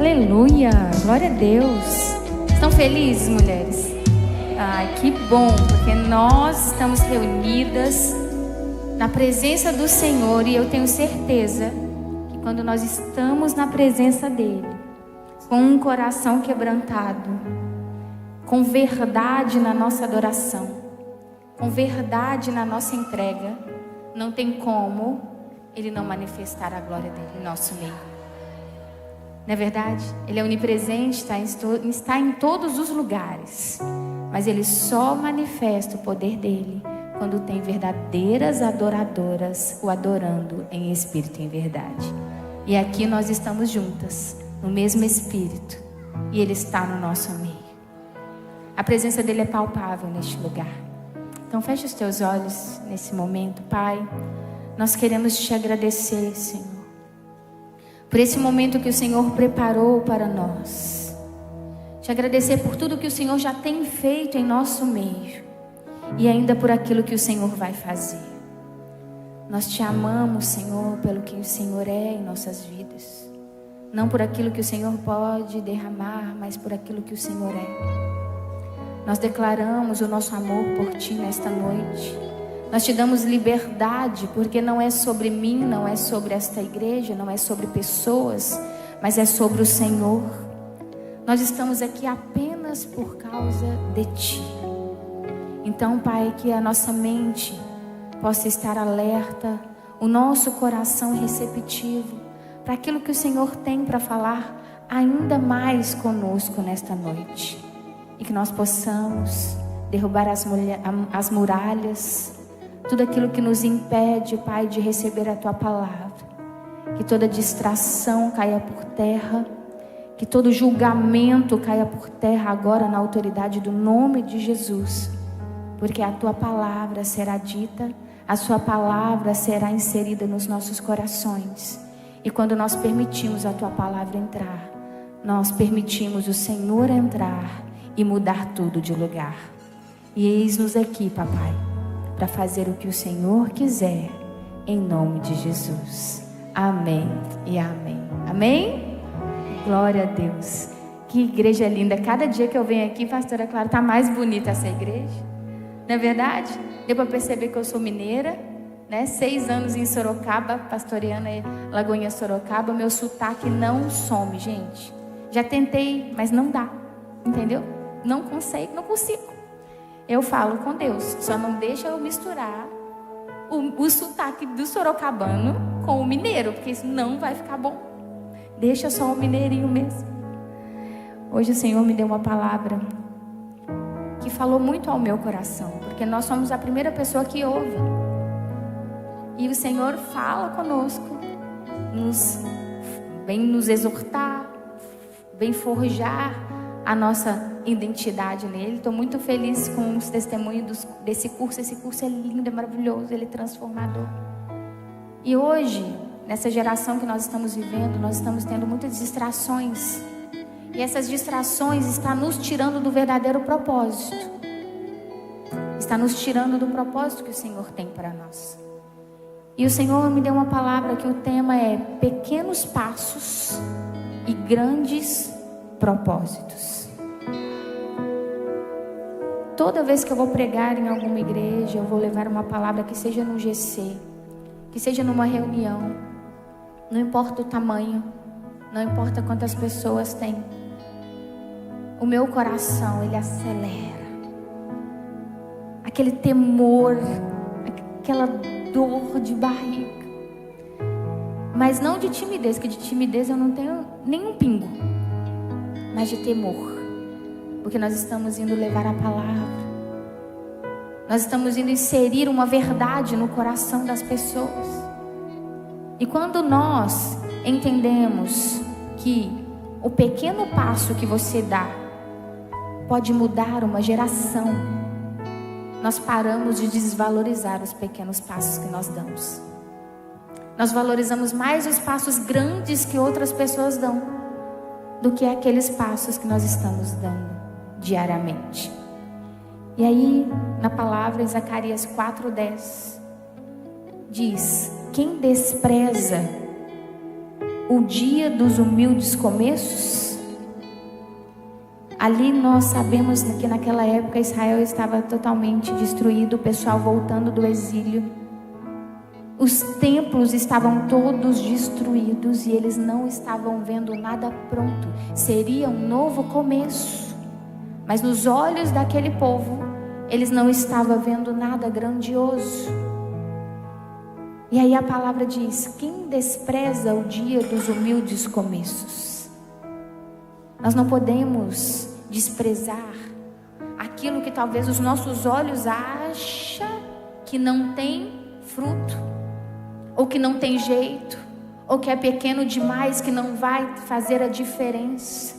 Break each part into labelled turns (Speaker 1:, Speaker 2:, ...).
Speaker 1: Aleluia, glória a Deus. Estão felizes, mulheres? Ai, que bom, porque nós estamos reunidas na presença do Senhor e eu tenho certeza que quando nós estamos na presença dEle, com um coração quebrantado, com verdade na nossa adoração, com verdade na nossa entrega, não tem como Ele não manifestar a glória dEle em nosso meio. Não é verdade? Ele é onipresente, está em todos os lugares, mas Ele só manifesta o poder dEle quando tem verdadeiras adoradoras o adorando em espírito e em verdade. E aqui nós estamos juntas, no mesmo espírito, e Ele está no nosso meio. A presença dEle é palpável neste lugar. Então feche os teus olhos nesse momento. Pai, nós queremos te agradecer, Senhor, por esse momento que o Senhor preparou para nós. Te agradecer por tudo que o Senhor já tem feito em nosso meio e ainda por aquilo que o Senhor vai fazer. Nós te amamos, Senhor, pelo que o Senhor é em nossas vidas. Não por aquilo que o Senhor pode derramar, mas por aquilo que o Senhor é. Nós declaramos o nosso amor por Ti nesta noite. Nós te damos liberdade, porque não é sobre mim, não é sobre esta igreja, não é sobre pessoas, mas é sobre o Senhor. Nós estamos aqui apenas por causa de Ti. Então, Pai, que a nossa mente possa estar alerta, o nosso coração receptivo para aquilo que o Senhor tem para falar ainda mais conosco nesta noite. E que nós possamos derrubar as muralhas, tudo aquilo que nos impede, Pai, de receber a Tua palavra. Que toda distração caia por terra, que todo julgamento caia por terra agora na autoridade do nome de Jesus. Porque a Tua palavra será dita, a Sua palavra será inserida nos nossos corações. E quando nós permitimos a Tua palavra entrar, nós permitimos o Senhor entrar e mudar tudo de lugar. E eis-nos aqui, Papai, para fazer o que o Senhor quiser, em nome de Jesus. Amém e amém. Amém? Glória a Deus. Que igreja linda. Cada dia que eu venho aqui, pastora Clara, está mais bonita essa igreja. Não é verdade? Deu para perceber que eu sou mineira, né? 6 anos em Sorocaba, pastoreando Lagoinha Sorocaba. Meu sotaque não some, gente. Já tentei, mas não dá. Entendeu? Não consigo. Eu falo com Deus, só não deixa eu misturar o sotaque do sorocabano com o mineiro, porque isso não vai ficar bom. Deixa só o mineirinho mesmo. Hoje o Senhor me deu uma palavra que falou muito ao meu coração, porque nós somos a primeira pessoa que ouve. E o Senhor fala conosco, vem nos exortar, vem forjar a nossa identidade nele. Estou muito feliz com os testemunhos desse curso. Esse curso é lindo, é maravilhoso, ele é transformador. E hoje, nessa geração que nós estamos vivendo, nós estamos tendo muitas distrações. E essas distrações estão nos tirando do verdadeiro propósito. Está nos tirando do propósito que o Senhor tem para nós. E o Senhor me deu uma palavra que o tema é pequenos passos e grandes propósitos. Toda vez que eu vou pregar em alguma igreja, eu vou levar uma palavra que seja no GC, que seja numa reunião, não importa o tamanho, não importa quantas pessoas tem, o meu coração, ele acelera. Aquele temor, aquela dor de barriga, mas não de timidez, que de timidez eu não tenho nenhum pingo, mas de temor. Porque nós estamos indo levar a palavra. Nós estamos indo inserir uma verdade no coração das pessoas. E quando nós entendemos que o pequeno passo que você dá pode mudar uma geração, nós paramos de desvalorizar os pequenos passos que nós damos. Nós valorizamos mais os passos grandes que outras pessoas dão do que aqueles passos que nós estamos dando diariamente. E aí, na palavra em Zacarias 4:10, diz: quem despreza o dia dos humildes começos. Ali nós sabemos que naquela época Israel estava totalmente destruído, o pessoal voltando do exílio. Os templos estavam todos destruídos e eles não estavam vendo nada pronto. Seria um novo começo. Mas nos olhos daquele povo, eles não estavam vendo nada grandioso. E aí a palavra diz: quem despreza o dia dos humildes começos? Nós não podemos desprezar aquilo que talvez os nossos olhos acham que não tem fruto, ou que não tem jeito, ou que é pequeno demais, que não vai fazer a diferença.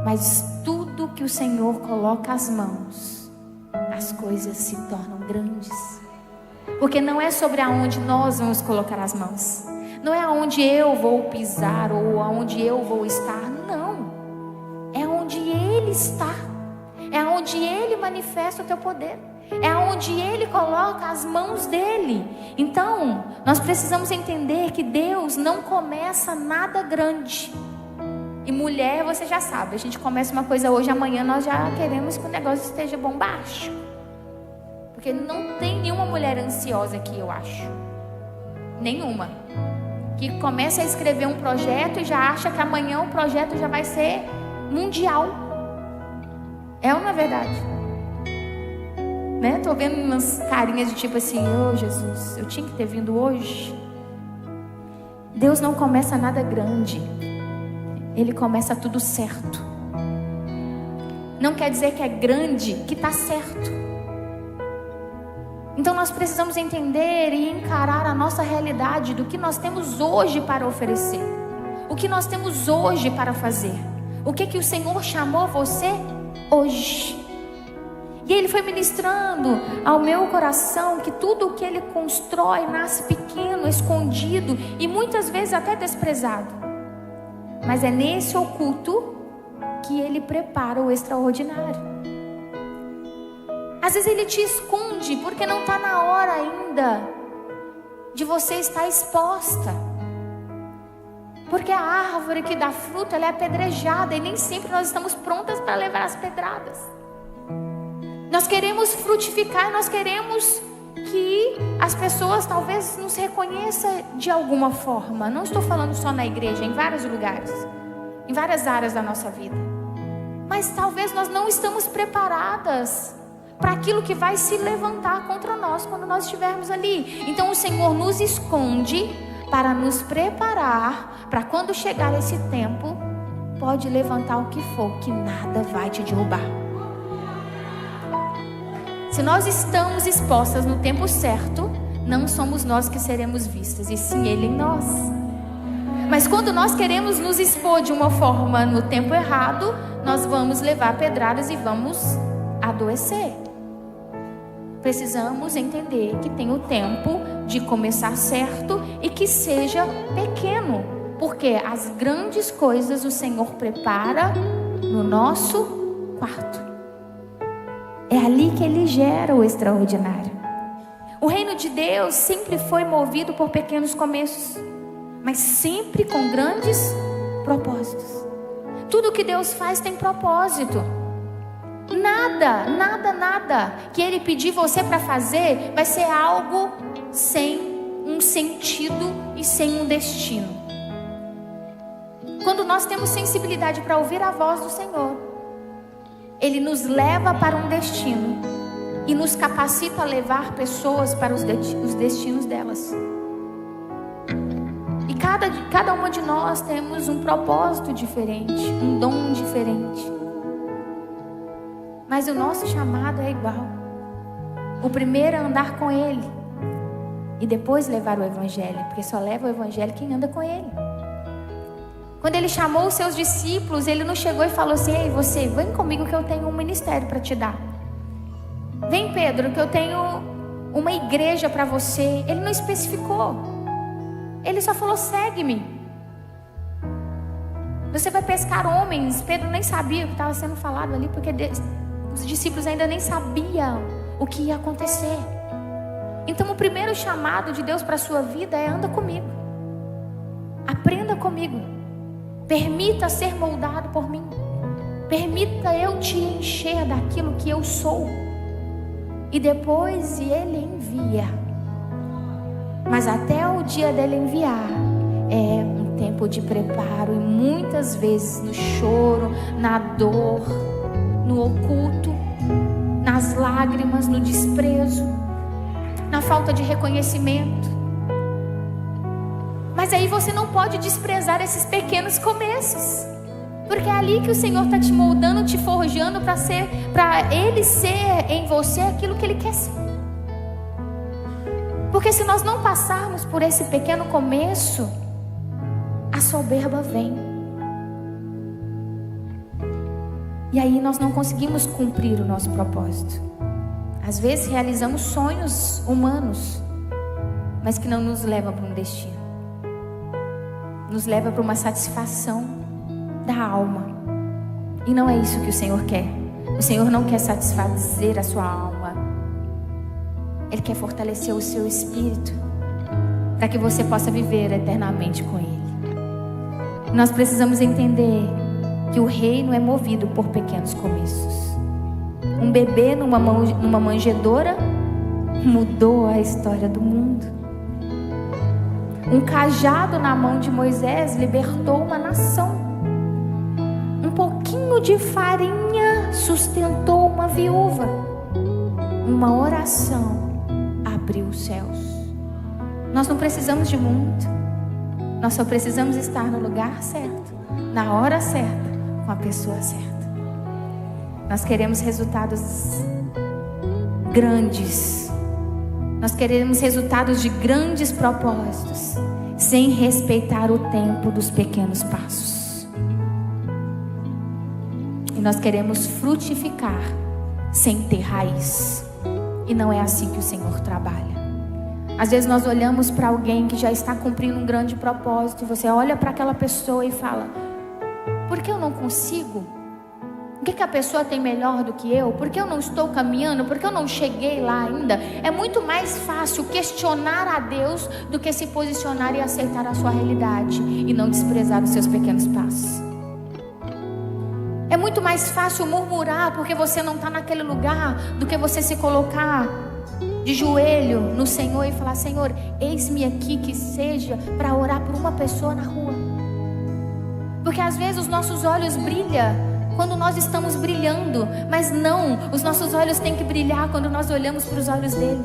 Speaker 1: Mas tudo que o Senhor coloca as mãos, as coisas se tornam grandes. Porque não é sobre aonde nós vamos colocar as mãos, não é aonde eu vou pisar ou aonde eu vou estar, não. É onde Ele está, é onde Ele manifesta o teu poder, é onde Ele coloca as mãos dEle. Então, nós precisamos entender que Deus não começa nada grande. E mulher, você já sabe, a gente começa uma coisa hoje, amanhã nós já queremos que o negócio esteja bombástico. Porque não tem nenhuma mulher ansiosa aqui, eu acho. Nenhuma. Que começa a escrever um projeto e já acha que amanhã o projeto já vai ser mundial. É ou não é verdade? Né? Tô vendo umas carinhas de tipo assim: oh Jesus, eu tinha que ter vindo hoje. Deus não começa nada grande, Ele começa tudo certo. Não quer dizer que é grande que está certo. Então nós precisamos entender e encarar a nossa realidade do que nós temos hoje para oferecer, o que nós temos hoje para fazer, o que o Senhor chamou você hoje. E Ele foi ministrando ao meu coração que tudo o que Ele constrói nasce pequeno, escondido e muitas vezes até desprezado. Mas é nesse oculto que Ele prepara o extraordinário. Às vezes Ele te esconde porque não está na hora ainda de você estar exposta. Porque a árvore que dá fruto, ela é apedrejada e nem sempre nós estamos prontas para levar as pedradas. Nós queremos frutificar, nós queremos que as pessoas talvez nos reconheçam de alguma forma. Não estou falando só na igreja, em vários lugares, em várias áreas da nossa vida. Mas talvez nós não estamos preparadas para aquilo que vai se levantar contra nós quando nós estivermos ali. Então o Senhor nos esconde para nos preparar para quando chegar esse tempo, pode levantar o que for, que nada vai te derrubar. Se nós estamos expostas no tempo certo, não somos nós que seremos vistas, e sim Ele em nós. Mas quando nós queremos nos expor de uma forma no tempo errado, nós vamos levar pedradas e vamos adoecer. Precisamos entender que tem o tempo de começar certo e que seja pequeno, porque as grandes coisas o Senhor prepara no nosso quarto. É ali que Ele gera o extraordinário. O reino de Deus sempre foi movido por pequenos começos, mas sempre com grandes propósitos. Tudo que Deus faz tem propósito. Nada que Ele pedir você para fazer vai ser algo sem um sentido e sem um destino. Quando nós temos sensibilidade para ouvir a voz do Senhor, Ele nos leva para um destino e nos capacita a levar pessoas para os destinos delas. E cada uma de nós temos um propósito diferente, um dom diferente. Mas o nosso chamado é igual. O primeiro é andar com Ele e depois levar o Evangelho, porque só leva o Evangelho quem anda com Ele. Quando Ele chamou os seus discípulos, Ele não chegou e falou assim: ei, você, vem comigo que eu tenho um ministério para te dar. Vem, Pedro, que eu tenho uma igreja para você. Ele não especificou. Ele só falou: segue-me. Você vai pescar homens. Pedro nem sabia o que estava sendo falado ali, porque os discípulos ainda nem sabiam o que ia acontecer. Então o primeiro chamado de Deus para a sua vida é: anda comigo. Aprenda comigo. Permita ser moldado por mim. Permita eu te encher daquilo que eu sou. E depois Ele envia. Mas até o dia dele enviar, é um tempo de preparo. E muitas vezes no choro, na dor, no oculto, nas lágrimas, no desprezo, na falta de reconhecimento. Mas aí você não pode desprezar esses pequenos começos, porque é ali que o Senhor está te moldando, te forjando para Ele ser em você aquilo que Ele quer ser. Porque se nós não passarmos por esse pequeno começo, a soberba vem. E aí nós não conseguimos cumprir o nosso propósito. Às vezes realizamos sonhos humanos, mas que não nos levam para um destino. Nos leva para uma satisfação da alma. E não é isso que o Senhor quer. O Senhor não quer satisfazer a sua alma. Ele quer fortalecer o seu espírito, para que você possa viver eternamente com Ele. Nós precisamos entender que o reino é movido por pequenos começos. Um bebê numa manjedoura mudou a história do mundo. Um cajado na mão de Moisés libertou uma nação. Um pouquinho de farinha sustentou uma viúva. Uma oração abriu os céus. Nós não precisamos de muito. Nós só precisamos estar no lugar certo, na hora certa, com a pessoa certa. Nós queremos resultados grandes. Nós queremos resultados de grandes propósitos, sem respeitar o tempo dos pequenos passos. E nós queremos frutificar sem ter raiz. E não é assim que o Senhor trabalha. Às vezes nós olhamos para alguém que já está cumprindo um grande propósito, e você olha para aquela pessoa e fala: por que eu não consigo? O que a pessoa tem melhor do que eu? Por que eu não estou caminhando? Por que eu não cheguei lá ainda? É muito mais fácil questionar a Deus do que se posicionar e aceitar a sua realidade e não desprezar os seus pequenos passos. É muito mais fácil murmurar porque você não está naquele lugar do que você se colocar de joelho no Senhor e falar: Senhor, eis-me aqui, que seja para orar por uma pessoa na rua. Porque às vezes os nossos olhos brilham quando nós estamos brilhando, mas não, os nossos olhos têm que brilhar quando nós olhamos para os olhos dele.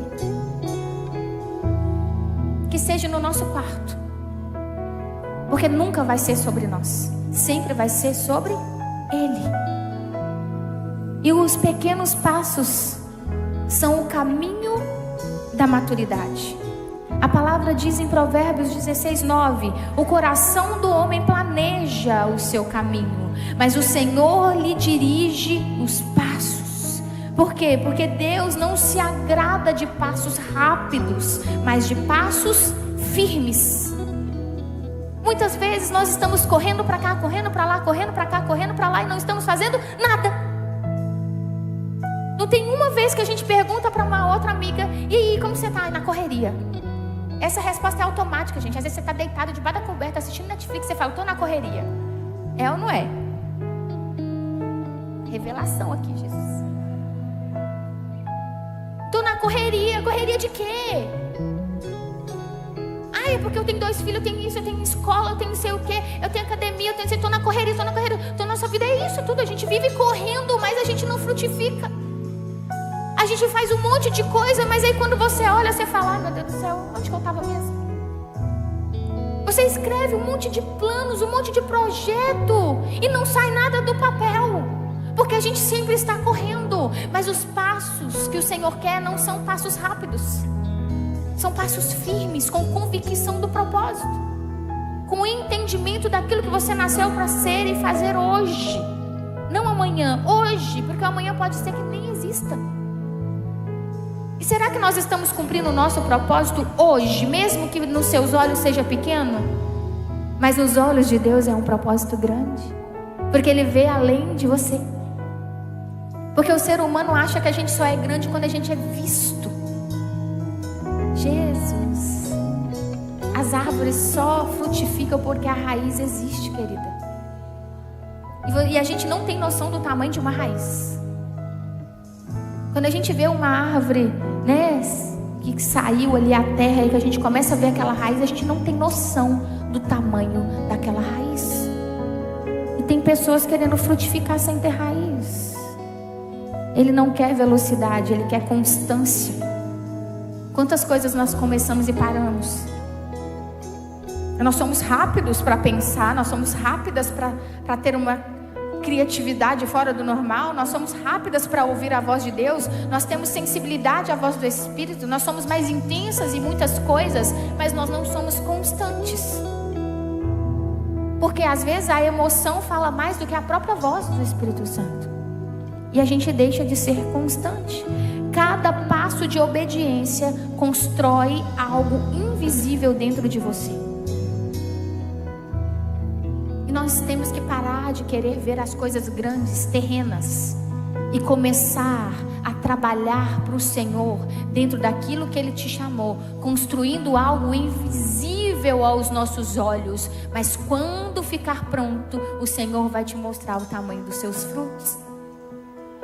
Speaker 1: Que seja no nosso quarto, porque nunca vai ser sobre nós, sempre vai ser sobre ele. E os pequenos passos são o caminho da maturidade. A palavra diz em Provérbios 16:9: o coração do homem planeja o seu caminho, mas o Senhor lhe dirige os passos. Por quê? Porque Deus não se agrada de passos rápidos, mas de passos firmes. Muitas vezes nós estamos correndo para cá, correndo para lá, correndo para cá, correndo para lá, e não estamos fazendo nada. Não tem uma vez que a gente pergunta para uma outra amiga: e aí, como você está? Na correria. Essa resposta é automática, gente. Às vezes você está deitado debaixo da coberta assistindo Netflix, você fala: estou na correria. É ou não é? Revelação aqui, Jesus. Estou na correria. Correria de quê? Ah, é porque eu tenho 2 filhos, eu tenho isso, eu tenho escola, eu tenho não sei o quê, eu tenho academia, eu tenho... Estou na correria, estou na correria. Então nossa vida é isso tudo. A gente vive correndo, mas a gente não frutifica. A gente faz um monte de coisa, mas aí quando você olha, você fala: ai, meu Deus do céu, onde que eu estava mesmo? Você escreve um monte de planos, um monte de projeto, e não sai nada do papel, porque a gente sempre está correndo. Mas os passos que o Senhor quer não são passos rápidos, são passos firmes, com convicção do propósito, com o entendimento daquilo que você nasceu para ser e fazer hoje, não amanhã, hoje, porque amanhã pode ser que nem exista. E será que nós estamos cumprindo o nosso propósito hoje, mesmo que nos seus olhos seja pequeno? Mas nos olhos de Deus é um propósito grande, porque Ele vê além de você. Porque o ser humano acha que a gente só é grande quando a gente é visto. Jesus, as árvores só frutificam porque a raiz existe, querida. E a gente não tem noção do tamanho de uma raiz. Quando a gente vê uma árvore, né, que saiu ali a terra e que a gente começa a ver aquela raiz, a gente não tem noção do tamanho daquela raiz. E tem pessoas querendo frutificar sem ter raiz. Ele não quer velocidade, ele quer constância. Quantas coisas nós começamos e paramos? Nós somos rápidos para pensar, nós somos rápidas para ter uma criatividade fora do normal, nós somos rápidas para ouvir a voz de Deus, nós temos sensibilidade à voz do Espírito, nós somos mais intensas em muitas coisas, mas nós não somos constantes. Porque às vezes a emoção fala mais do que a própria voz do Espírito Santo. E a gente deixa de ser constante. Cada passo de obediência constrói algo invisível dentro de você. E nós temos que parar de querer ver as coisas grandes, terrenas, e começar a trabalhar para o Senhor dentro daquilo que Ele te chamou, construindo algo invisível aos nossos olhos. Mas quando ficar pronto, o Senhor vai te mostrar o tamanho dos seus frutos.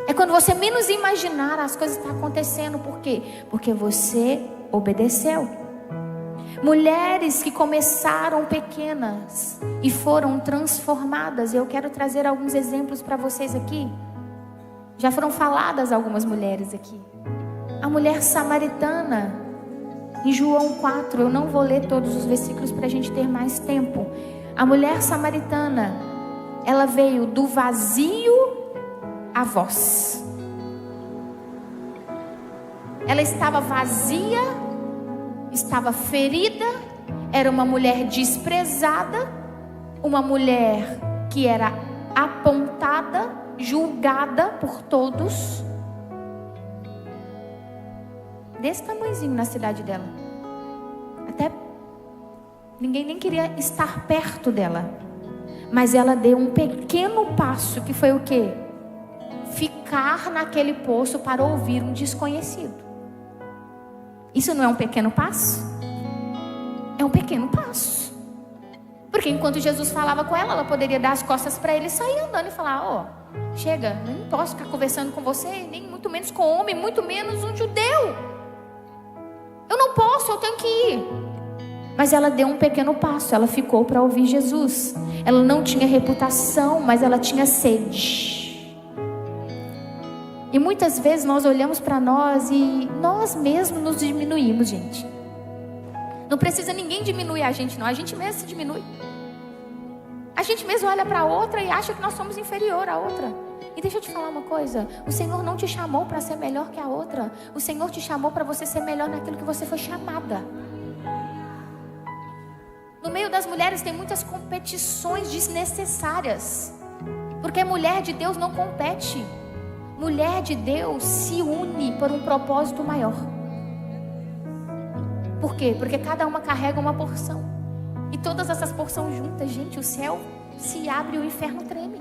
Speaker 1: É quando você menos imaginar, as coisas estão acontecendo. Por quê? Porque você obedeceu. Mulheres que começaram pequenas e foram transformadas. Eu quero trazer alguns exemplos para vocês aqui. Já foram faladas algumas mulheres aqui. A mulher samaritana, em João 4, eu não vou ler todos os versículos para a gente ter mais tempo. A mulher samaritana, ela veio do vazio a voz. Ela estava vazia, estava ferida, era uma mulher desprezada, uma mulher que era apontada, julgada por todos. Desse tamanhozinho na cidade dela. Até ninguém nem queria estar perto dela. Mas ela deu um pequeno passo, que foi o quê? Ficar naquele poço para ouvir um desconhecido. Isso não é um pequeno passo? É um pequeno passo. Porque enquanto Jesus falava com ela, ela poderia dar as costas para ele e sair andando e falar: ó, chega, eu não posso ficar conversando com você, nem muito menos com homem, muito menos um judeu. Eu não posso, eu tenho que ir. Mas ela deu um pequeno passo, ela ficou para ouvir Jesus. Ela não tinha reputação, mas ela tinha sede. E muitas vezes nós olhamos para nós e nós mesmos nos diminuímos, gente. Não precisa ninguém diminuir a gente, não. A gente mesmo se diminui. A gente mesmo olha para a outra e acha que nós somos inferior à outra. E deixa eu te falar uma coisa. O Senhor não te chamou para ser melhor que a outra. O Senhor te chamou para você ser melhor naquilo que você foi chamada. No meio das mulheres tem muitas competições desnecessárias. Porque mulher de Deus não compete. Mulher de Deus se une por um propósito maior. Por quê? Porque cada uma carrega uma porção. E todas essas porções juntas, gente, o céu se abre e o inferno treme.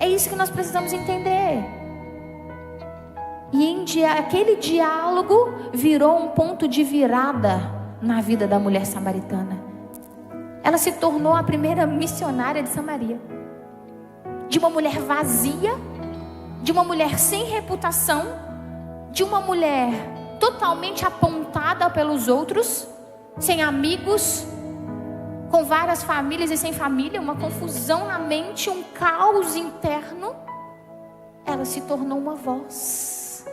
Speaker 1: É isso que nós precisamos entender. E aquele diálogo virou um ponto de virada na vida da mulher samaritana. Ela se tornou a primeira missionária de Samaria. De uma mulher vazia, de uma mulher sem reputação, de uma mulher totalmente apontada pelos outros, sem amigos, com várias famílias e sem família, uma confusão na mente, um caos interno. Ela se tornou uma voz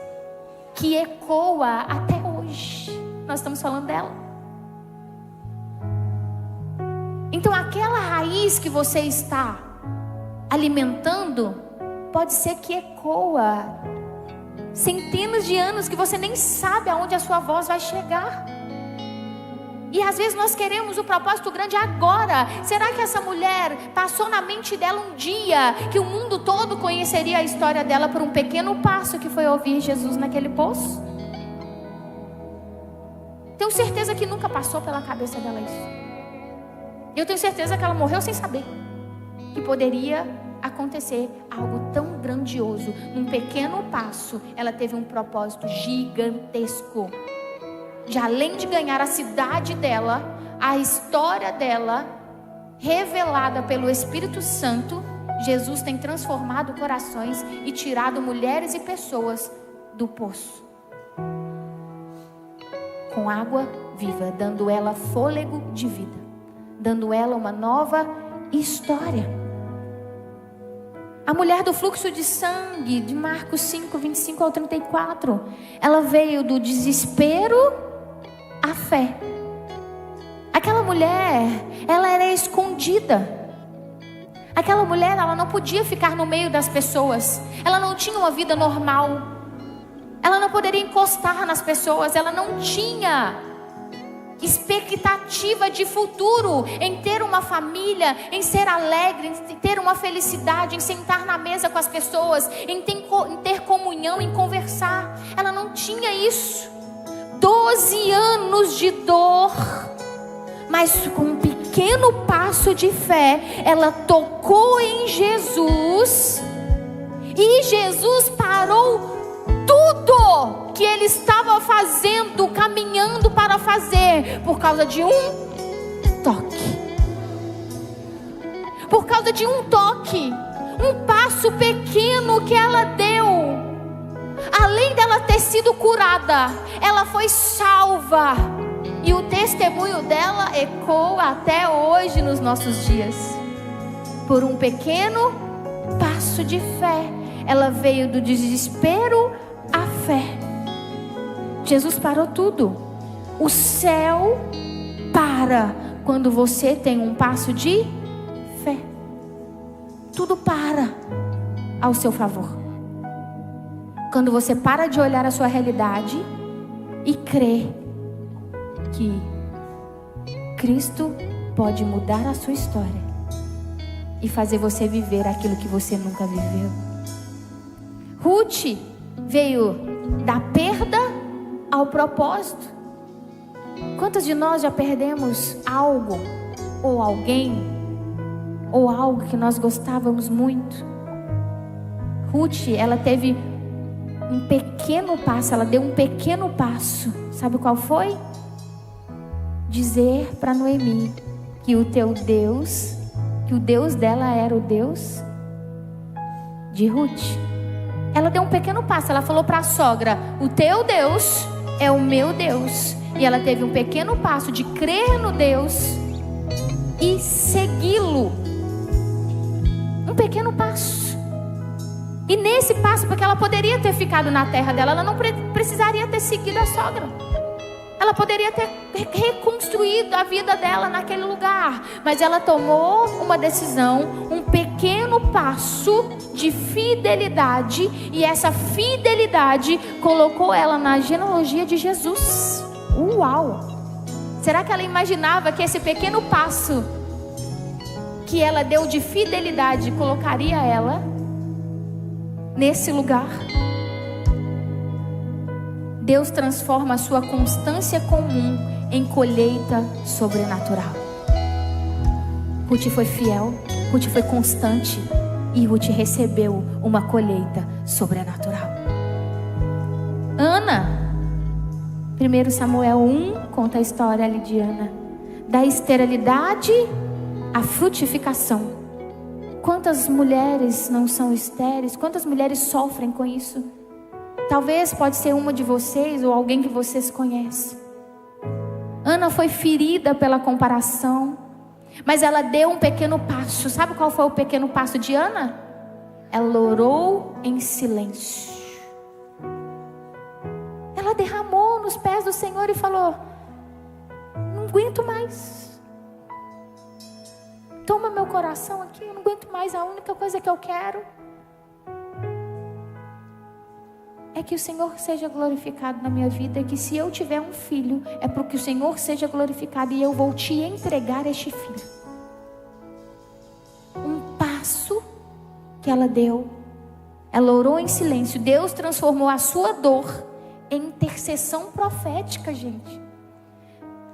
Speaker 1: que ecoa até hoje. Nós estamos falando dela. Então aquela raiz que você está alimentando pode ser que ecoa centenas de anos, que você nem sabe aonde a sua voz vai chegar. E às vezes nós queremos o propósito grande agora. Será que essa mulher passou na mente dela um dia que o mundo todo conheceria a história dela por um pequeno passo que foi ouvir Jesus naquele poço? Tenho certeza que nunca passou pela cabeça dela isso. Eu tenho certeza que ela morreu sem saber que poderia acontecer algo tão grandioso. Num pequeno passo, ela teve um propósito gigantesco. De além de ganhar a cidade dela, a história dela, revelada pelo Espírito Santo, Jesus tem transformado corações e tirado mulheres e pessoas do poço com água viva, dando ela fôlego de vida, dando ela uma nova história. A mulher do fluxo de sangue, de Marcos 5, 25 ao 34, ela veio do desespero à fé. Aquela mulher, ela era escondida. Aquela mulher, ela não podia ficar no meio das pessoas. Ela não tinha uma vida normal. Ela não poderia encostar nas pessoas. Ela não tinha expectativa de futuro, em ter uma família, em ser alegre, em ter uma felicidade, em sentar na mesa com as pessoas, em ter comunhão, em conversar. Ela não tinha isso. 12 anos de dor, mas com um pequeno passo de fé, ela tocou em Jesus, e Jesus parou tudo que ele estava fazendo, caminhando para fazer, por causa de um toque. Por causa de um toque, um passo pequeno que ela deu. Além dela ter sido curada, ela foi salva. E o testemunho dela ecoa até hoje nos nossos dias. Por um pequeno passo de fé, ela veio do desespero à fé. Jesus parou tudo. O céu para quando você tem um passo de fé. Tudo para ao seu favor. Quando você para de olhar a sua realidade e crê que Cristo pode mudar a sua história e fazer você viver aquilo que você nunca viveu. Ruth veio da perda ao propósito. Quantos de nós já perdemos algo ou alguém ou algo que nós gostávamos muito? Ruth, ela teve um pequeno passo, ela deu um pequeno passo. Sabe qual foi? Dizer para Noemi que o teu Deus, que o Deus dela era o Deus de Ruth. Ela deu um pequeno passo, ela falou para a sogra: o teu Deus é o meu Deus. E ela teve um pequeno passo de crer no Deus e segui-lo. Um pequeno passo. E nesse passo, porque ela poderia ter ficado na terra dela, ela não precisaria ter seguido a sogra. Ela poderia ter reconstruído a vida dela naquele lugar. Mas ela tomou uma decisão, um pequeno passo de fidelidade. E essa fidelidade colocou ela na genealogia de Jesus. Uau! Será que ela imaginava que esse pequeno passo que ela deu de fidelidade colocaria ela nesse lugar? Deus transforma a sua constância comum em colheita sobrenatural. Ruth foi fiel, Ruth foi constante e Ruth recebeu uma colheita sobrenatural. Ana, 1 Samuel 1 conta a história ali de Ana, da esterilidade à frutificação. Quantas mulheres não são estéreis? Quantas mulheres sofrem com isso? Talvez pode ser uma de vocês ou alguém que vocês conhecem. Ana foi ferida pela comparação, mas ela deu um pequeno passo. Sabe qual foi o pequeno passo de Ana? Ela orou em silêncio. Ela derramou nos pés do Senhor e falou: não aguento mais. Toma meu coração aqui, eu não aguento mais. A única coisa que eu quero é que o Senhor seja glorificado na minha vida. E que se eu tiver um filho, é para que o Senhor seja glorificado. E eu vou te entregar este filho. Um passo que ela deu. Ela orou em silêncio. Deus transformou a sua dor em intercessão profética, gente.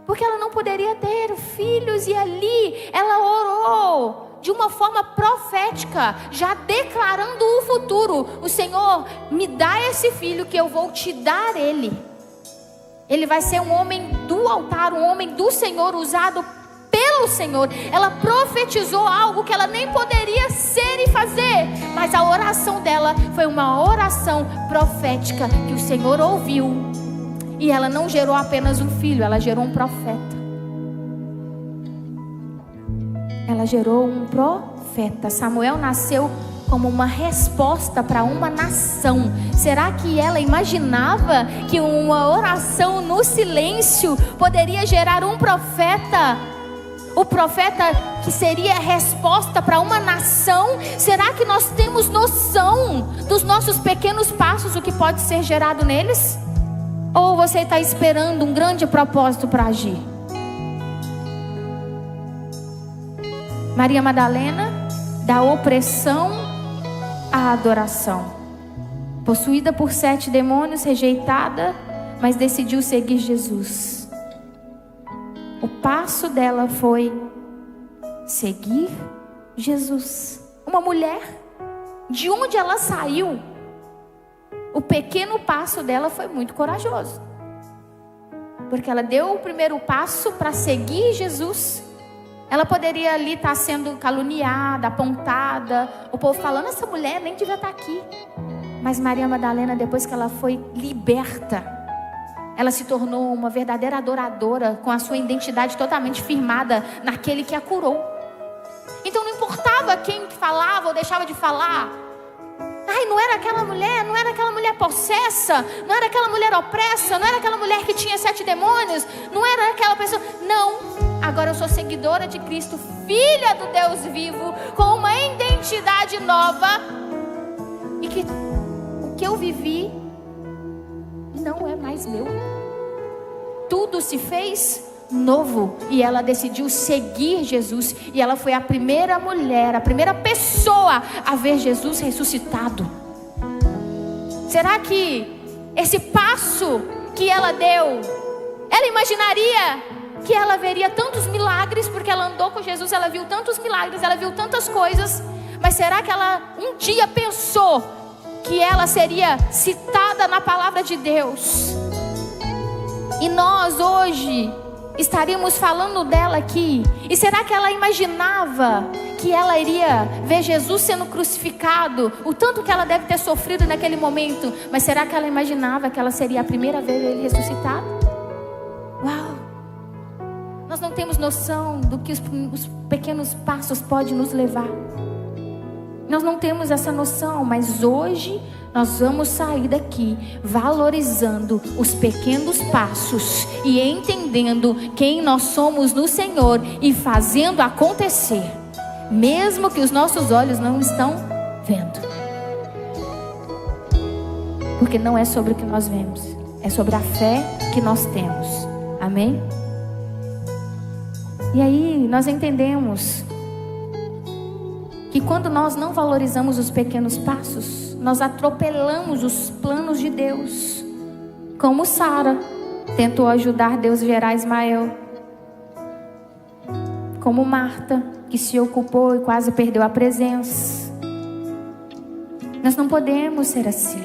Speaker 1: Porque ela não poderia ter filhos. E ali ela orou de uma forma profética, já declarando o futuro. O Senhor, me dá esse filho que eu vou te dar ele. Ele vai ser um homem do altar, um homem do Senhor, usado pelo Senhor. Ela profetizou algo que ela nem poderia ser e fazer, mas a oração dela foi uma oração profética que o Senhor ouviu. E ela não gerou apenas um filho, ela gerou um profeta. Ela gerou um profeta. Samuel nasceu como uma resposta para uma nação. Será que ela imaginava que uma oração no silêncio poderia gerar um profeta? O profeta que seria resposta para uma nação? Será que nós temos noção dos nossos pequenos passos, o que pode ser gerado neles? Ou você está esperando um grande propósito para agir? Maria Madalena, da opressão à adoração. Possuída por 7 demônios, rejeitada, mas decidiu seguir Jesus. O passo dela foi seguir Jesus. Uma mulher, de onde ela saiu, o pequeno passo dela foi muito corajoso. Porque ela deu o primeiro passo para seguir Jesus. Ela poderia ali estar sendo caluniada, apontada, o povo falando, essa mulher nem devia estar aqui. Mas Maria Madalena, depois que ela foi liberta, ela se tornou uma verdadeira adoradora, com a sua identidade totalmente firmada naquele que a curou. Então não importava quem falava ou deixava de falar. Ai, não era aquela mulher possessa, não era aquela mulher opressa, não era aquela mulher que tinha 7 demônios, não era aquela pessoa. Não, agora eu sou seguidora de Cristo, filha do Deus vivo, com uma identidade nova. E que o que eu vivi não é mais meu. Tudo se fez novo. E ela decidiu seguir Jesus. E ela foi a primeira mulher, a primeira pessoa a ver Jesus ressuscitado. Será que esse passo que ela deu, ela imaginaria que ela veria tantos milagres? Porque ela andou com Jesus, ela viu tantos milagres, ela viu tantas coisas. Mas será que ela um dia pensou que ela seria citada na palavra de Deus? E nós hoje estaríamos falando dela aqui. E será que ela imaginava que ela iria ver Jesus sendo crucificado? O tanto que ela deve ter sofrido naquele momento. Mas será que ela imaginava que ela seria a primeira vez ele ressuscitado? Uau! Nós não temos noção do que os pequenos passos podem nos levar. Nós não temos essa noção, mas hoje nós vamos sair daqui valorizando os pequenos passos e entendendo quem nós somos no Senhor e fazendo acontecer, mesmo que os nossos olhos não estão vendo. Porque não é sobre o que nós vemos, é sobre a fé que nós temos. Amém? E aí nós entendemos que quando nós não valorizamos os pequenos passos, nós atropelamos os planos de Deus. Como Sara tentou ajudar Deus a gerar Ismael. Como Marta, que se ocupou e quase perdeu a presença. Nós não podemos ser assim.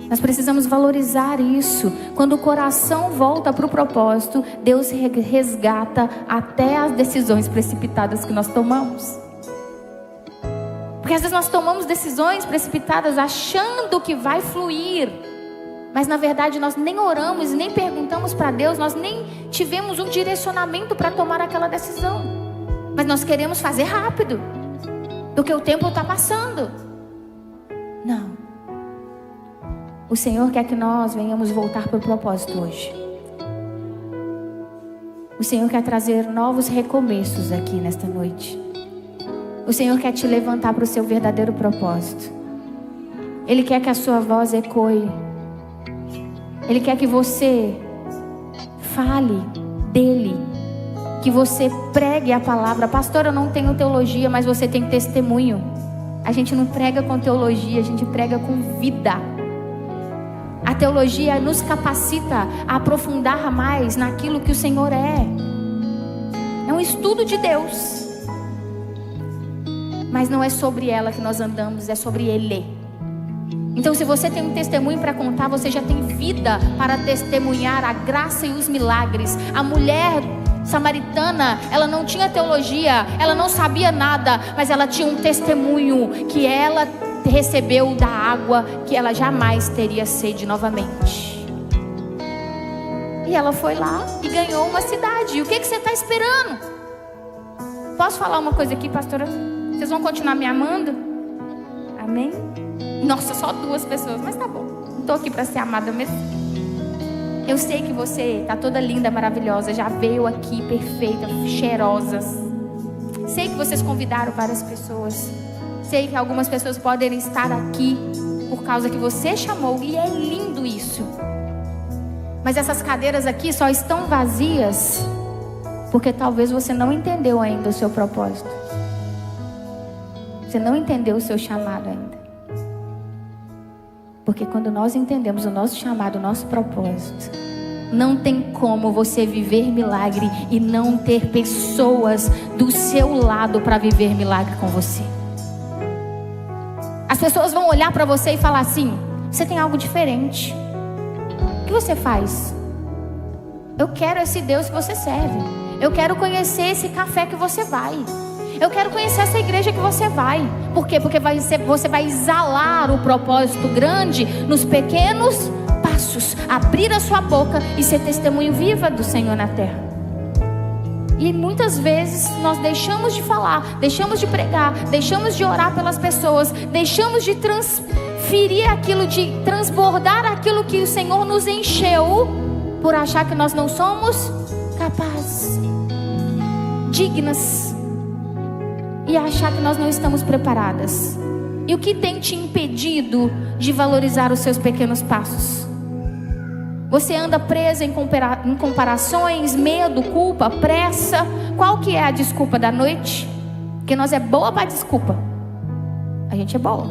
Speaker 1: Nós precisamos valorizar isso. Quando o coração volta para o propósito, Deus resgata até as decisões precipitadas que nós tomamos. Porque às vezes nós tomamos decisões precipitadas achando que vai fluir. Mas na verdade nós nem oramos e nem perguntamos para Deus. Nós nem tivemos um direcionamento para tomar aquela decisão. Mas nós queremos fazer rápido. Porque o tempo está passando. Não. O Senhor quer que nós venhamos voltar para o propósito hoje. O Senhor quer trazer novos recomeços aqui nesta noite. O Senhor quer te levantar para o seu verdadeiro propósito. Ele quer que a sua voz ecoe. Ele quer que você fale dele. Que você pregue a palavra. Pastor, eu não tenho teologia, mas você tem testemunho. A gente não prega com teologia, a gente prega com vida. A teologia nos capacita a aprofundar mais naquilo que o Senhor é. É um estudo de Deus. Mas não é sobre ela que nós andamos, é sobre Ele. Então, se você tem um testemunho para contar, você já tem vida para testemunhar a graça e os milagres. A mulher samaritana, ela não tinha teologia, ela não sabia nada, mas ela tinha um testemunho que ela recebeu da água que ela jamais teria sede novamente. E ela foi lá e ganhou uma cidade. E o que você está esperando? Posso falar uma coisa aqui, pastora? Vocês vão continuar me amando? Amém? Nossa, só 2 pessoas, mas tá bom. Não estou aqui para ser amada mesmo. Eu sei que você está toda linda, maravilhosa, já veio aqui perfeita, cheirosa. Sei que vocês convidaram várias pessoas. Sei que algumas pessoas podem estar aqui por causa que você chamou, e é lindo isso. Mas essas cadeiras aqui só estão vazias porque talvez você não entendeu ainda o seu propósito. Você não entendeu o seu chamado ainda. Porque quando nós entendemos o nosso chamado, o nosso propósito, não tem como você viver milagre e não ter pessoas do seu lado para viver milagre com você. As pessoas vão olhar para você e falar assim: você tem algo diferente. O que você faz? Eu quero esse Deus que você serve. Eu quero conhecer esse café que você vai. Eu quero conhecer essa igreja que você vai. Por quê? Porque você vai exalar o propósito grande nos pequenos passos. Abrir a sua boca e ser testemunho viva do Senhor na terra. E muitas vezes nós deixamos de falar, deixamos de pregar, deixamos de orar pelas pessoas, deixamos de transferir aquilo, de transbordar aquilo que o Senhor nos encheu, por achar que nós não somos capazes, dignas, e achar que nós não estamos preparadas. E o que tem te impedido de valorizar os seus pequenos passos? Você anda presa em comparações, medo, culpa, pressa. Qual que é a desculpa da noite? Porque nós é boa para desculpa. A gente é boa.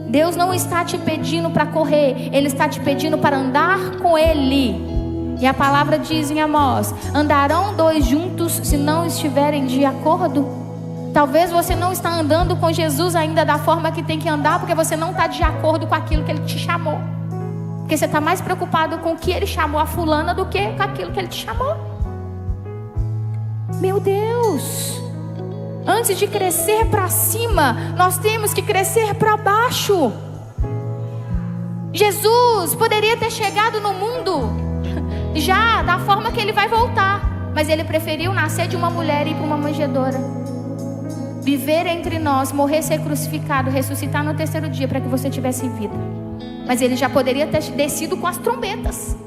Speaker 1: Deus não está te pedindo para correr, Ele está te pedindo para andar com Ele. E a palavra diz em Amós: andarão 2 juntos se não estiverem de acordo? Talvez você não está andando com Jesus ainda da forma que tem que andar, porque você não está de acordo com aquilo que Ele te chamou. Porque você está mais preocupado com o que Ele chamou a fulana do que com aquilo que Ele te chamou. Meu Deus! Antes de crescer para cima, nós temos que crescer para baixo. Jesus poderia ter chegado no mundo já da forma que Ele vai voltar, mas Ele preferiu nascer de uma mulher e ir para uma manjedoura, viver entre nós, morrer, ser crucificado, ressuscitar no 3º dia para que você tivesse vida. Mas Ele já poderia ter descido com as trombetas.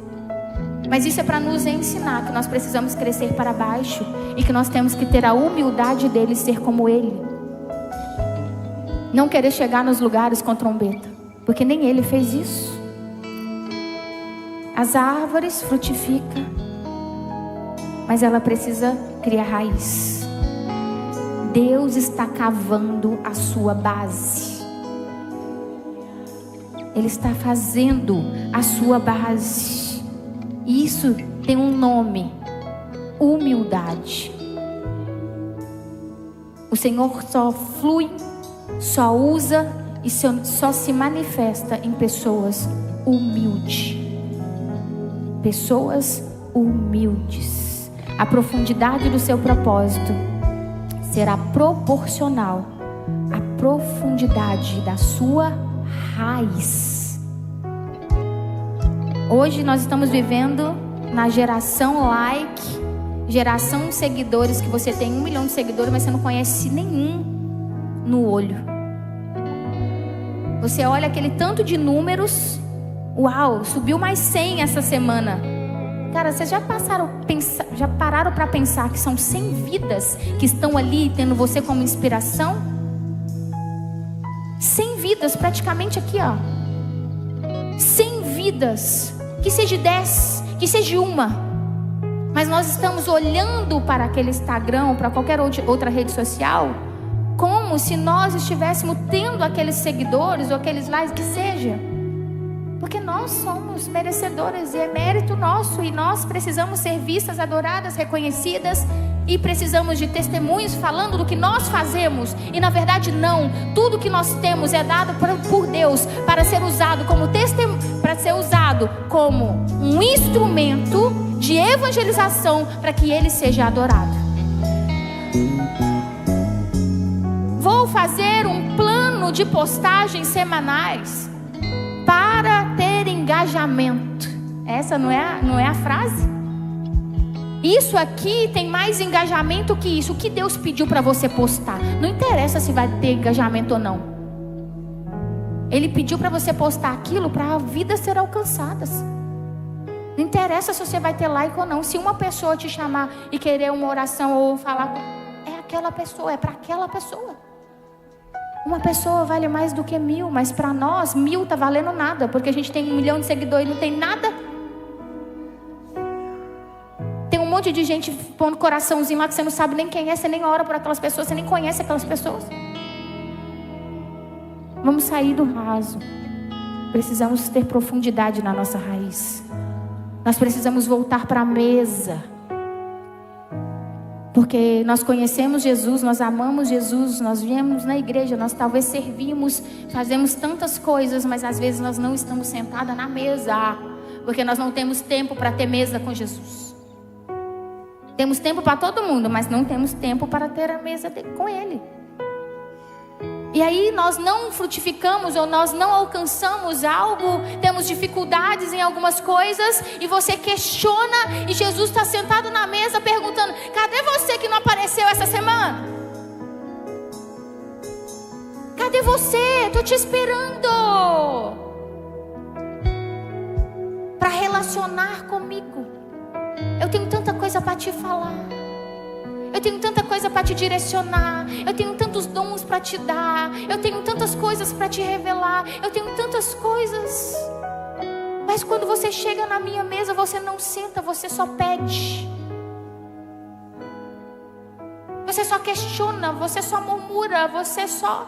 Speaker 1: Mas isso é para nos ensinar que nós precisamos crescer para baixo e que nós temos que ter a humildade dele, ser como Ele. Não querer chegar nos lugares com trombeta, porque nem Ele fez isso. As árvores frutificam, mas ela precisa criar raiz. Deus está cavando a sua base. Ele está fazendo a sua base. E isso tem um nome: humildade. O Senhor só flui, só usa e só se manifesta em pessoas humildes. Pessoas humildes. A profundidade do seu propósito será proporcional à profundidade da sua raiz. Hoje nós estamos vivendo na geração like, geração de seguidores, que você tem 1 milhão de seguidores, mas você não conhece nenhum no olho. Você olha aquele tanto de números, uau, subiu mais 100 essa semana. Cara, vocês já pararam para pensar que são 100 vidas que estão ali tendo você como inspiração? 100 vidas praticamente aqui, ó. 100 vidas. Que seja 10, que seja uma. Mas nós estamos olhando para aquele Instagram, para qualquer outra rede social, como se nós estivéssemos tendo aqueles seguidores ou aqueles likes, que seja. Porque nós somos merecedores e é mérito nosso, e nós precisamos ser vistas, adoradas, reconhecidas e precisamos de testemunhos falando do que nós fazemos. E na verdade não. Tudo que nós temos é dado por Deus para ser usado como um instrumento de evangelização para que Ele seja adorado. Vou fazer um plano de postagens semanais para ter engajamento. Essa não é a frase? Isso aqui tem mais engajamento que isso. O que Deus pediu para você postar? Não interessa se vai ter engajamento ou não. Ele pediu para você postar aquilo para vidas ser alcançadas. Não interessa se você vai ter like ou não. Se uma pessoa te chamar e querer uma oração ou falar, é aquela pessoa, é para aquela pessoa. Uma pessoa vale mais do que 1000, mas para nós 1000 tá valendo nada, porque a gente tem 1 milhão de seguidores e não tem nada. Tem um monte de gente pondo coraçãozinho lá que você não sabe nem quem é, você nem ora por aquelas pessoas, você nem conhece aquelas pessoas. Vamos sair do raso. Precisamos ter profundidade na nossa raiz. Nós precisamos voltar para a mesa. Porque nós conhecemos Jesus, nós amamos Jesus, nós viemos na igreja, nós talvez servimos, fazemos tantas coisas, mas às vezes nós não estamos sentadas na mesa, porque nós não temos tempo para ter mesa com Jesus. Temos tempo para todo mundo, mas não temos tempo para ter a mesa com Ele. E aí nós não frutificamos ou nós não alcançamos algo, temos dificuldades em algumas coisas e você questiona e Jesus está sentado na mesa perguntando, cadê você que não apareceu essa semana? Cadê você? Estou te esperando para relacionar comigo. Eu tenho tanta coisa para te falar. Eu tenho tanta coisa para te direcionar. Eu tenho tantos dons para te dar. Eu tenho tantas coisas para te revelar. Eu tenho tantas coisas. Mas quando você chega na minha mesa, você não senta, você só pede. Você só questiona, você só murmura, você só...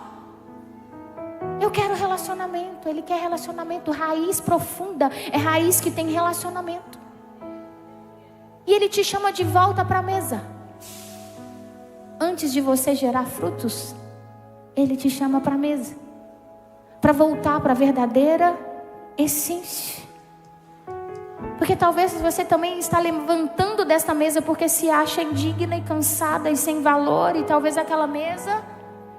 Speaker 1: Eu quero relacionamento. Ele quer relacionamento. Raiz profunda é raiz que tem relacionamento. E Ele te chama de volta para a mesa. Antes de você gerar frutos, Ele te chama para a mesa, para voltar para a verdadeira essência. Porque talvez você também está levantando desta mesa porque se acha indigna e cansada e sem valor, e talvez aquela mesa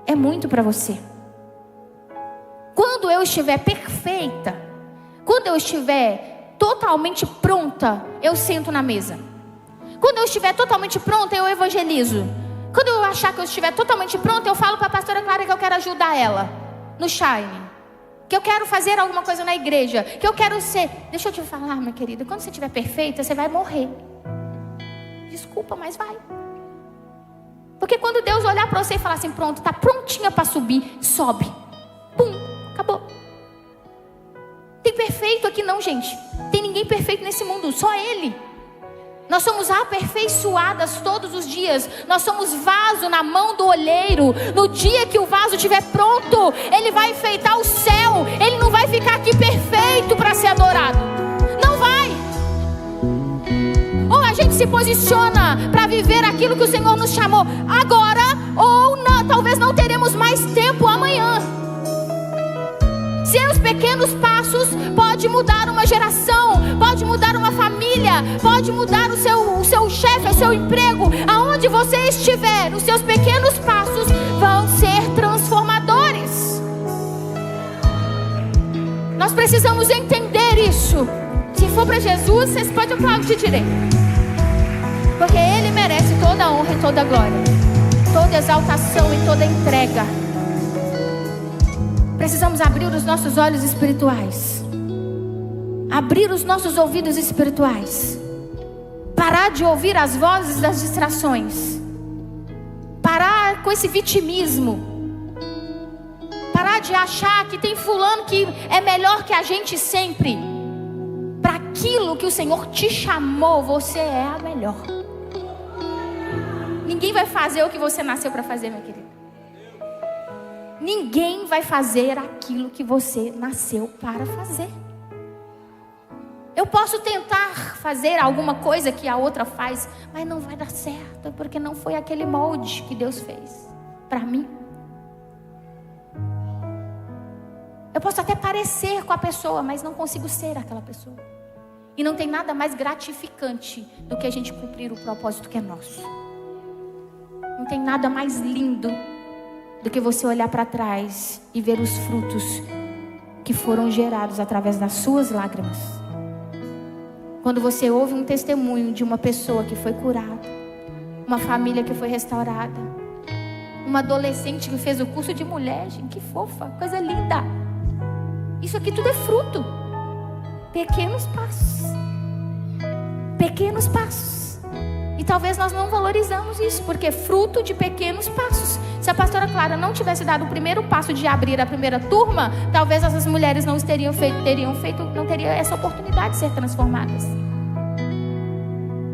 Speaker 1: é muito para você. Quando eu estiver perfeita, quando eu estiver totalmente pronta, eu sento na mesa. Quando eu estiver totalmente pronta, eu evangelizo. Quando eu achar que eu estiver totalmente pronta, eu falo para a pastora Clara que eu quero ajudar ela no Shine, que eu quero fazer alguma coisa na igreja, que eu quero ser... Deixa eu te falar, minha querida, quando você estiver perfeita, você vai morrer. Desculpa, mas vai. Porque quando Deus olhar para você e falar assim, pronto, está prontinha para subir, sobe. Pum, acabou. Tem perfeito aqui não, gente. Tem ninguém perfeito nesse mundo, só Ele. Nós somos aperfeiçoadas todos os dias. Nós somos vaso na mão do olheiro. No dia que o vaso estiver pronto, ele vai enfeitar o céu. Ele não vai ficar aqui perfeito para ser adorado. Não vai. Ou a gente se posiciona para viver aquilo que o Senhor nos chamou agora, ou não, talvez não teremos mais tempo amanhã. Seus pequenos passos pode mudar uma geração, pode mudar uma família, pode mudar o seu chefe, o seu emprego. Aonde você estiver, os seus pequenos passos vão ser transformadores. Nós precisamos entender isso. Se for para Jesus, vocês podem aplaudir direito, porque Ele merece toda a honra e toda a glória, toda exaltação e toda entrega. Precisamos abrir os nossos olhos espirituais, abrir os nossos ouvidos espirituais, parar de ouvir as vozes das distrações, parar com esse vitimismo, parar de achar que tem fulano que é melhor que a gente sempre. Para aquilo que o Senhor te chamou, você é a melhor. Ninguém vai fazer o que você nasceu para fazer, meu querido. Ninguém vai fazer aquilo que você nasceu para fazer. Eu posso tentar fazer alguma coisa que a outra faz, mas não vai dar certo, porque não foi aquele molde que Deus fez para mim. Eu posso até parecer com a pessoa, mas não consigo ser aquela pessoa. E não tem nada mais gratificante do que a gente cumprir o propósito que é nosso. Não tem nada mais lindo do que você olhar para trás e ver os frutos que foram gerados através das suas lágrimas. Quando você ouve um testemunho de uma pessoa que foi curada, uma família que foi restaurada, uma adolescente que fez o curso de mulher, gente, que fofa, coisa linda. Isso aqui tudo é fruto. Pequenos passos. Pequenos passos. E talvez nós não valorizamos isso, porque é fruto de pequenos passos. Se a pastora Clara não tivesse dado o primeiro passo de abrir a primeira turma, talvez essas mulheres não teriam essa oportunidade de ser transformadas.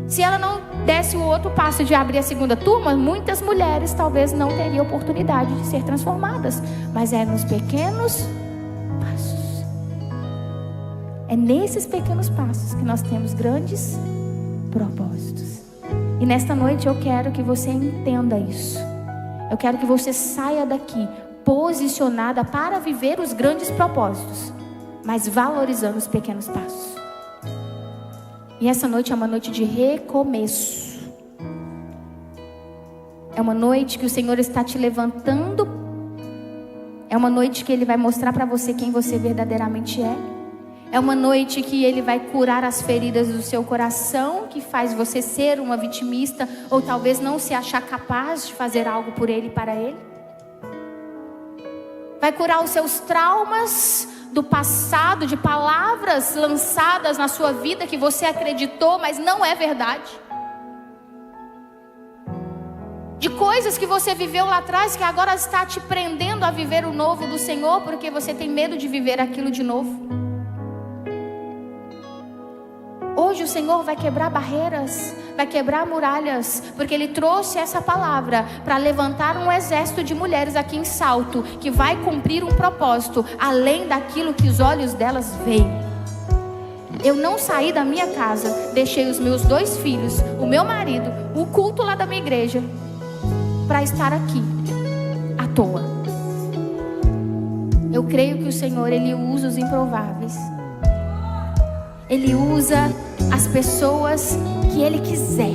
Speaker 1: Se ela não desse o outro passo de abrir a segunda turma, muitas mulheres talvez não teriam oportunidade de ser transformadas. Mas é nos pequenos passos. É nesses pequenos passos que nós temos grandes propósitos. E nesta noite eu quero que você entenda isso. Eu quero que você saia daqui posicionada para viver os grandes propósitos, mas valorizando os pequenos passos. E essa noite é uma noite de recomeço. É uma noite que o Senhor está te levantando. É uma noite que Ele vai mostrar para você quem você verdadeiramente é. É uma noite que Ele vai curar as feridas do seu coração, que faz você ser uma vitimista, ou talvez não se achar capaz de fazer algo por Ele e para Ele. Vai curar os seus traumas do passado, de palavras lançadas na sua vida que você acreditou, mas não é verdade. De coisas que você viveu lá atrás, que agora está te prendendo a viver o novo do Senhor, porque você tem medo de viver aquilo de novo. Hoje o Senhor vai quebrar barreiras, vai quebrar muralhas, porque Ele trouxe essa palavra para levantar um exército de mulheres aqui em Salto, que vai cumprir um propósito, além daquilo que os olhos delas veem. Eu não saí da minha casa, deixei os meus 2 filhos, o meu marido, o culto lá da minha igreja, para estar aqui, à toa. Eu creio que o Senhor, Ele usa os improváveis. Ele usa as pessoas que Ele quiser.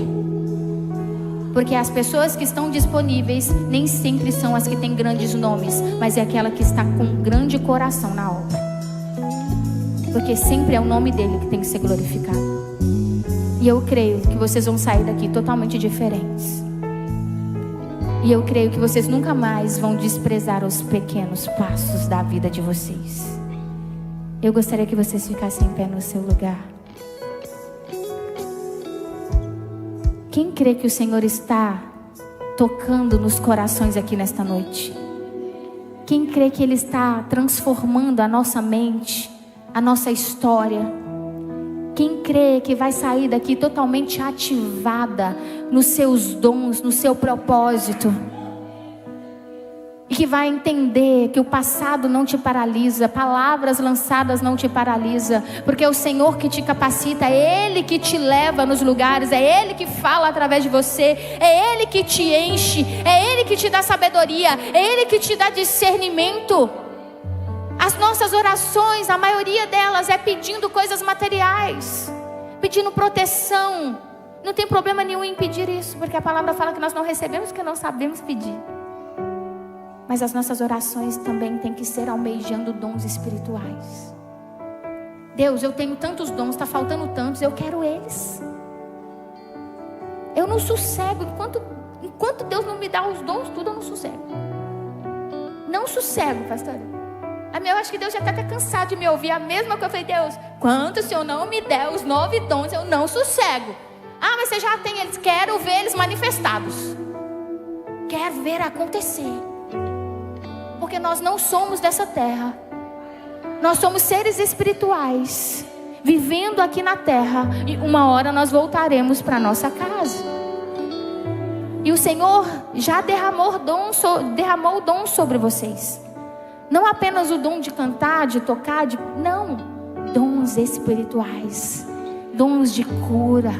Speaker 1: Porque as pessoas que estão disponíveis nem sempre são as que têm grandes nomes, mas é aquela que está com um grande coração na obra. Porque sempre é o nome dEle que tem que ser glorificado. E eu creio que vocês vão sair daqui totalmente diferentes. E eu creio que vocês nunca mais vão desprezar os pequenos passos da vida de vocês. Eu gostaria que vocês ficassem em pé no seu lugar. Quem crê que o Senhor está tocando nos corações aqui nesta noite? Quem crê que Ele está transformando a nossa mente, a nossa história? Quem crê que vai sair daqui totalmente ativada nos seus dons, no seu propósito? E que vai entender que o passado não te paralisa, palavras lançadas não te paralisa, porque é o Senhor que te capacita, é Ele que te leva nos lugares, é Ele que fala através de você, é Ele que te enche, é Ele que te dá sabedoria, é Ele que te dá discernimento. As nossas orações, a maioria delas é pedindo coisas materiais, pedindo proteção. Não tem problema nenhum em pedir isso, porque a palavra fala que nós não recebemos o que não sabemos pedir. Mas as nossas orações também têm que ser almejando dons espirituais. Deus, eu tenho tantos dons, está faltando tantos, eu quero eles. Eu não sossego, enquanto Deus não me dá os dons, tudo eu não sossego. Não sossego, pastora. Eu acho que Deus já está até cansado de me ouvir a mesma coisa. Eu falei, Deus, quanto o Senhor não me der os 9 dons, eu não sossego. Ah, mas você já tem eles, quero ver eles manifestados. Quero ver acontecer. Porque nós não somos dessa terra. Nós somos seres espirituais, vivendo aqui na terra. E uma hora nós voltaremos para nossa casa. E o Senhor já derramou o dom sobre vocês. Não apenas o dom de cantar, de tocar, não. dons espirituais, dons de cura,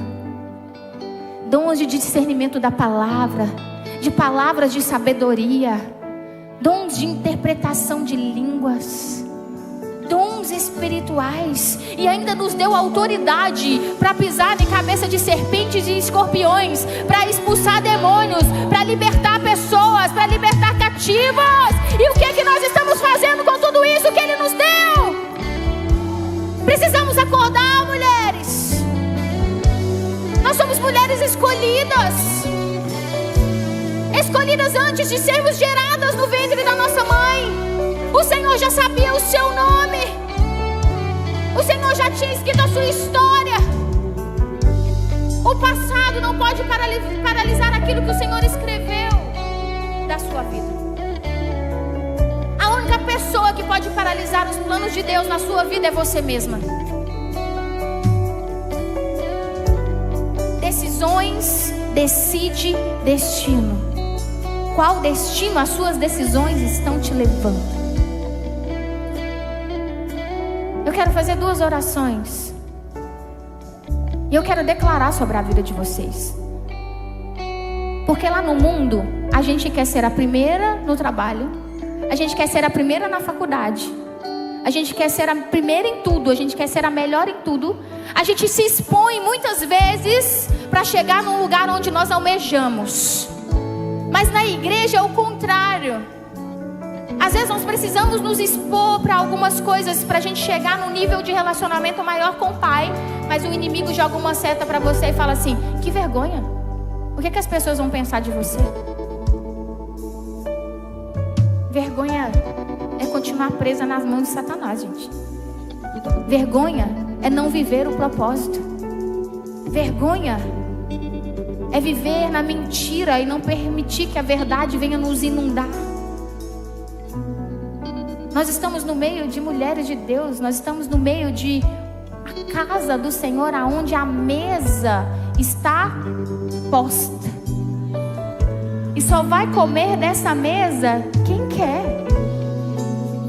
Speaker 1: dons de discernimento da palavra, de palavras de sabedoria, dons de interpretação de línguas, dons espirituais, e ainda nos deu autoridade para pisar em cabeça de serpentes e escorpiões, para expulsar demônios, para libertar pessoas, para libertar cativos. E o que é que nós estamos fazendo com tudo isso que Ele nos deu? Precisamos acordar, mulheres. Nós somos mulheres escolhidas, escolhidas antes de sermos geradas no ventre da nossa mãe. O Senhor já sabia o seu nome. O Senhor já tinha escrito a sua história. O passado não pode paralisar aquilo que o Senhor escreveu da sua vida. A única pessoa que pode paralisar os planos de Deus na sua vida é você mesma. Decisões decide destino. Qual destino as suas decisões estão te levando? Eu quero fazer 2 orações. E eu quero declarar sobre a vida de vocês. Porque lá no mundo, a gente quer ser a primeira no trabalho. A gente quer ser a primeira na faculdade. A gente quer ser a primeira em tudo. A gente quer ser a melhor em tudo. A gente se expõe muitas vezes para chegar num lugar onde nós almejamos. Mas na igreja é o contrário. Às vezes nós precisamos nos expor para algumas coisas para a gente chegar num nível de relacionamento maior com o Pai. Mas o inimigo joga uma seta para você e fala assim: que vergonha. O que as pessoas vão pensar de você? Vergonha é continuar presa nas mãos de Satanás, gente. Vergonha é não viver o propósito. Vergonha é viver na mentira e não permitir que a verdade venha nos inundar. Nós estamos no meio de mulheres de Deus. Nós estamos no meio de a casa do Senhor, aonde a mesa está posta. E só vai comer dessa mesa quem quer.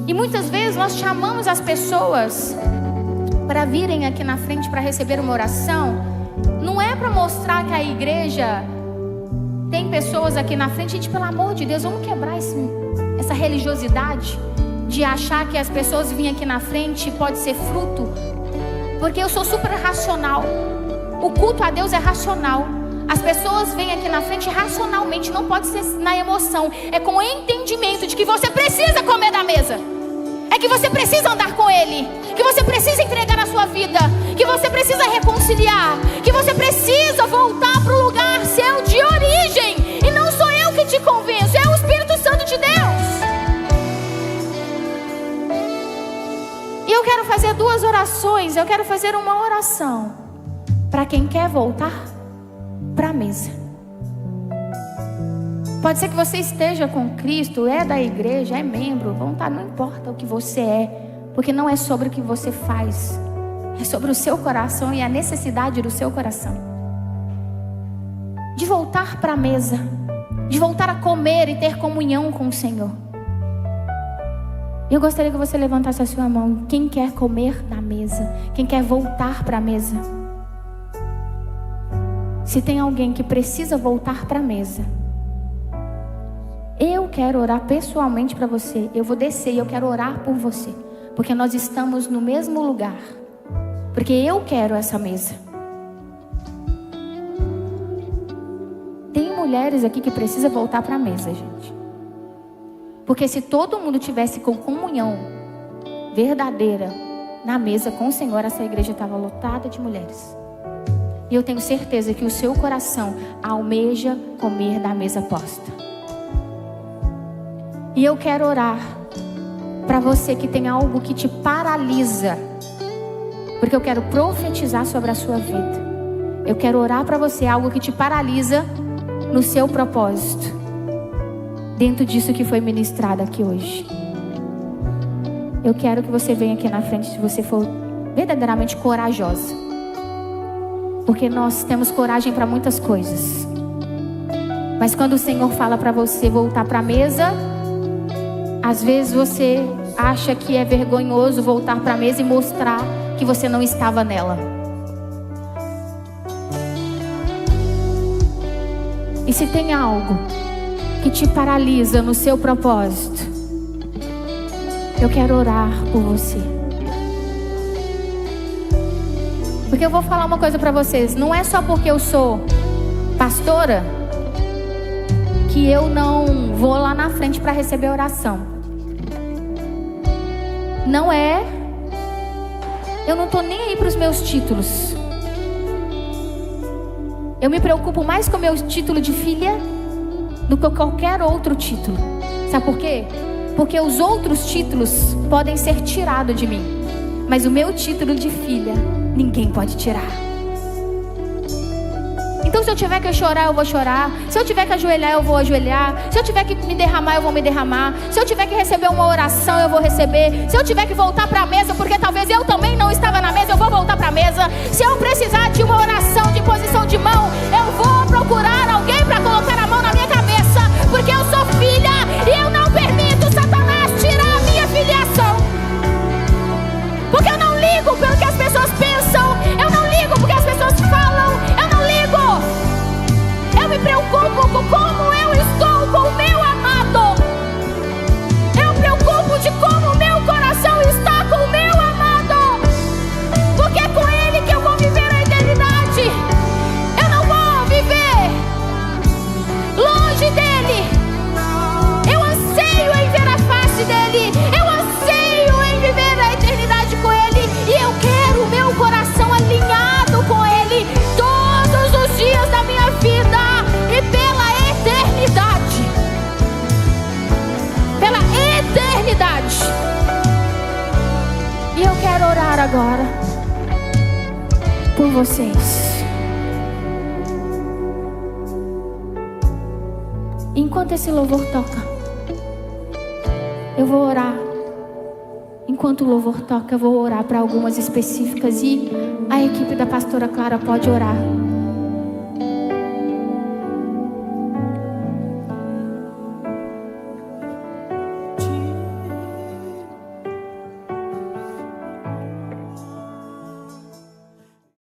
Speaker 1: E muitas vezes nós chamamos as pessoas para virem aqui na frente para receber uma oração. Não é para mostrar que a igreja tem pessoas aqui na frente. Gente, pelo amor de Deus, vamos quebrar essa religiosidade de achar que as pessoas virem aqui na frente pode ser fruto. Porque eu sou super racional. O culto a Deus é racional. As pessoas vêm aqui na frente racionalmente. Não pode ser na emoção. É com o entendimento de que você precisa comer da mesa. É que você precisa andar com Ele. Que você precisa entregar a sua vida. Que você precisa reconciliar. Que você precisa voltar para o lugar seu de origem. E não sou eu que te convenço. É o Espírito Santo de Deus. E eu quero fazer 2 orações. Eu quero fazer uma oração para quem quer voltar para a mesa. Pode ser que você esteja com Cristo, é da igreja, é membro, vontade, não importa o que você é, porque não é sobre o que você faz, é sobre o seu coração e a necessidade do seu coração. De voltar para a mesa, de voltar a comer e ter comunhão com o Senhor. Eu gostaria que você levantasse a sua mão. Quem quer comer na mesa? Quem quer voltar para a mesa? Se tem alguém que precisa voltar para a mesa, eu quero orar pessoalmente para você. Eu vou descer e eu quero orar por você. Porque nós estamos no mesmo lugar. Porque eu quero essa mesa. Tem mulheres aqui que precisam voltar para a mesa, gente. Porque se todo mundo tivesse com comunhão verdadeira na mesa com o Senhor, essa igreja estava lotada de mulheres. E eu tenho certeza que o seu coração almeja comer da mesa posta. E eu quero orar para você que tem algo que te paralisa. Porque eu quero profetizar sobre a sua vida. Eu quero orar para você algo que te paralisa no seu propósito. Dentro disso que foi ministrado aqui hoje. Eu quero que você venha aqui na frente se você for verdadeiramente corajosa. Porque nós temos coragem para muitas coisas. Mas quando o Senhor fala para você voltar para a mesa, às vezes você acha que é vergonhoso voltar para a mesa e mostrar que você não estava nela. E se tem algo que te paralisa no seu propósito, eu quero orar por você. Porque eu vou falar uma coisa para vocês. Não é só porque eu sou pastora que eu não vou lá na frente para receber oração. Não é. Eu não estou nem aí para os meus títulos. Eu me preocupo mais com o meu título de filha do que qualquer outro título. Sabe por quê? Porque os outros títulos podem ser tirados de mim, mas o meu título de filha ninguém pode tirar. Então se eu tiver que chorar, eu vou chorar. Se eu tiver que ajoelhar, eu vou ajoelhar. Se eu tiver que me derramar, eu vou me derramar. Se eu tiver que receber uma oração, eu vou receber. Se eu tiver que voltar para a mesa, porque talvez eu também não estava na mesa, eu vou voltar para a mesa. Se eu precisar de uma oração de posição de mão, eu vou procurar alguém para colocar a mão na minha cabeça, porque eu sou filha e eu não permito Satanás tirar a minha filiação. Porque eu não ligo pelo que as pessoas pensam, eu não ligo porque as pessoas falam, eu não ligo. Eu me preocupo com como eu estou com o meu amado. Eu me preocupo de como o meu coração está com o meu amado, porque é com ele que eu vou viver a eternidade. Eu não vou viver longe dele. Eu anseio em ver a face dele. Eu anseio em viver a eternidade com ele. E eu quero o meu coração alinhado com ele todos os dias da minha vida e pela eternidade. Pela eternidade. E eu quero orar agora por vocês. Enquanto esse louvor toca, eu vou orar. Enquanto o louvor toca, eu vou orar para algumas específicas. E a equipe da pastora Clara pode orar